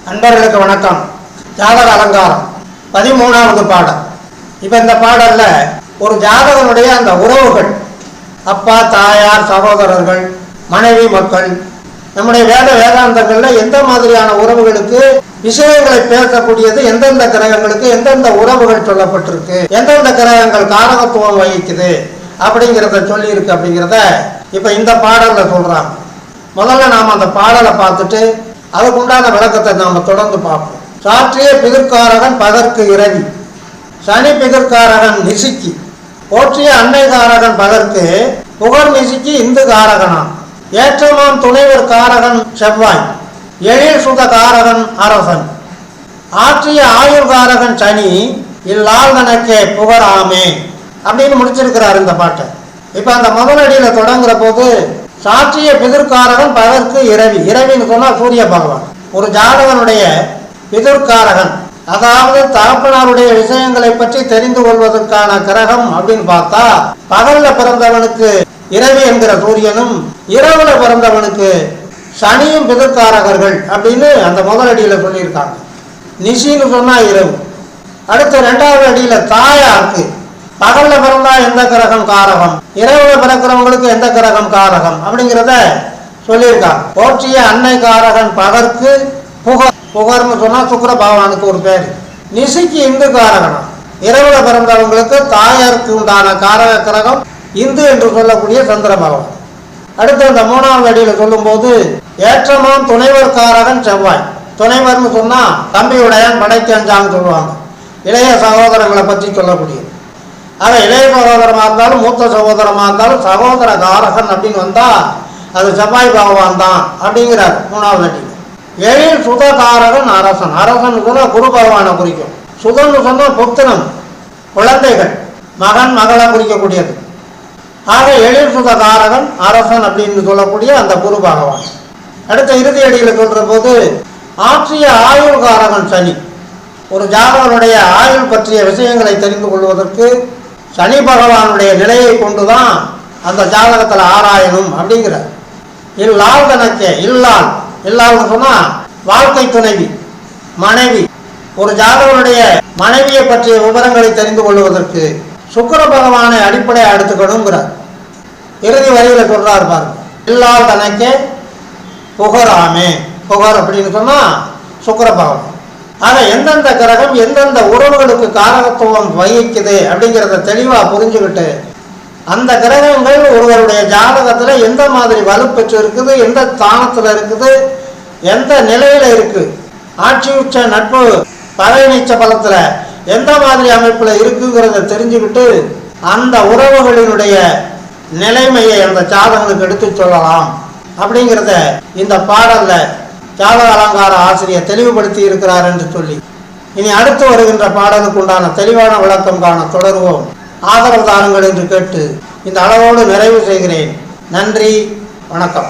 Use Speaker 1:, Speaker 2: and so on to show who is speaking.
Speaker 1: அன்பர்களுக்கு வணக்கம். ஜாதக அலங்காரம் 13வது பாடல். இப்போ இந்த பாடல்ல ஒரு ஜாதகனுடைய அந்த உறவுகள், அப்பா, தாயார், சகோதரர்கள், மனைவி, மக்கள், நம்முடைய வேதாந்தங்கள்ல எந்த மாதிரியான உறவுகளுக்கு விஷயங்களை பேசக்கூடியது, எந்தெந்த கிரகங்களுக்கு எந்தெந்த உறவுகள் சொல்லப்பட்டிருக்கு, எந்தெந்த கிரகங்கள் காரகத்துவம் வகிக்குது அப்படிங்கிறத சொல்லி இருக்கு அப்படிங்கிறத இப்ப இந்த பாடல்ல சொல்றாங்க. முதல்ல நாம் அந்த பாடலை பார்த்துட்டு அதுக்குண்டான விளக்கத்தை நாம் தொடர்ந்து பார்ப்போம். சாற்றிய பிதிர்காரகன் பதற்கு இரவி, சனி பிதிர்காரகன் நிசிக்கு, போற்றிய அன்னை காரகன் பதற்கு புகழ் நிசிக்கு இந்து காரகனான், ஏற்றமாம் துணைவர் காரகன் செவ்வாய், எழில் சுத காரகன் அரசன், ஆற்றிய ஆயுள் காரகன் சனி, இல்லால் தனக்கே புகழாமே அப்படின்னு முடிச்சிருக்கிறார் இந்த பாட்டை. இப்ப அந்த முதலடியில தொடங்குற போது சாற்றிய பிதிர்காரகன் பதற்கு இரவி, இரவின்னு சொன்னா சூரிய பகவான். ஒரு ஜாதகனுடைய பிதிர்காரகன், அதாவது தகப்பனாருடைய விஷயங்களை பற்றி தெரிந்து கொள்வதற்கான கிரகம் அப்படின்னு பார்த்தா, பகல்ல பிறந்தவனுக்கு இரவி என்கிற சூரியனும், இரவுல பிறந்தவனுக்கு சனியும் பிதிர்காரகர்கள் அப்படின்னு அந்த முதலடியில சொல்லியிருக்காங்க. நிசின்னு சொன்னா இரவு. அடுத்த 2வது அடியில தாயாருக்கு பகல்ல பிறந்தா எந்த கிரகம் காரகம், இரவுல பிறக்கிறவங்களுக்கு எந்த கிரகம் காரகம் அப்படிங்கிறத சொல்லியிருக்காங்க. போற்றிய அன்னை காரகன் பகற்கு புகர், புகர்னு சொன்னா சுக்கிர பகவானுக்கு ஒரு பேர். நிசிக்கு இந்து காரகனம், இரவுல பிறந்தவங்களுக்கு தாயாருக்கு உண்டான காரக கிரகம் இந்து என்று சொல்லக்கூடிய சந்திர பகவான். அடுத்து அந்த 3வது அடியில சொல்லும் போது ஏற்றமாம் துணைவர் காரகன் செவ்வாய். துணைவர்னு சொன்னா தம்பியுடையான் படைக்கஞ்சான்னு சொல்லுவாங்க, இளைய சகோதரங்களை பற்றி சொல்லக்கூடியது. ஆக இளைய சகோதரமாக இருந்தாலும் மூத்த சகோதரமாக இருந்தாலும் சகோதர காரகன் அப்படின்னு வந்தா அது செவ்வாய் பகவான் தான் அப்படிங்கிறார் 3வது அடி. எழில் சுத காரகன் அரசன், அரசன் சொன்னா குரு பகவானை குறிக்கும். சுதன்னு சொன்னா புத்திரன், குழந்தைகள், மகன் மகளை குறிக்கக்கூடியது. ஆக எழில் சுத காரகன் அரசன் அப்படின்னு சொல்லக்கூடிய அந்த குரு பகவான். அடுத்த இறுதி அடியில் சொல்ற போது ஆற்றிய ஆயுள் காரகன் சனி. ஒரு ஜாதகனுடைய ஆயுள் பற்றிய விஷயங்களை தெரிந்து கொள்வதற்கு சனி பகவானுடைய நிலையை கொண்டுதான் அந்த ஜாதகத்தில் ஆராயணும் அப்படிங்கிற. இல்லால் தனக்கே, இல்லால், இல்லால்னு சொன்னா வாழ்க்கை துணைவி, மனைவி. ஒரு ஜாதகனுடைய மனைவியை பற்றிய விவரங்களை தெரிந்து கொள்வதற்கு சுக்கிர பகவானை அடிப்படையாக எடுத்துக்கணுங்கிறார். இறுதி வரியில சொல்றாரு பாருங்க, இல்லால் தனக்கே புகராமே. புகர் அப்படின்னு சொன்னா சுக்கிர பகவான். ஆக எந்தெந்த கிரகம் எந்தெந்த உறவுகளுக்கு காரகத்துவம் வகிக்குது அப்படிங்கிறத தெளிவா புரிஞ்சுக்கிட்டு அந்த கிரகங்கள் ஒருவருடைய ஜாதகத்துல எந்த மாதிரி வலுப்பெற்று இருக்குது, எந்த ஸ்தானத்துல இருக்குது, எந்த நிலையில இருக்கு, ஆட்சி உச்ச நட்பு பகை நீச்ச பலத்துல எந்த மாதிரி அமைப்புல இருக்குங்கிறத தெரிஞ்சுக்கிட்டு அந்த உறவுகளினுடைய நிலைமையை அந்த ஜாதகனுக்கு எடுத்து சொல்லலாம் அப்படிங்கிறத இந்த பாடல்ல ஜாதக அலங்கார ஆசிரியர் தெளிவுபடுத்தி இருக்கிறார் என்று சொல்லி, இனி அடுத்து வருகின்ற பாடலுக்கு உண்டான தெளிவான விளக்கம் காண தொடருவோம். ஆதரவு தாருங்கள் என்று கேட்டு இந்த அளவோடு நிறைவு செய்கிறேன். நன்றி, வணக்கம்.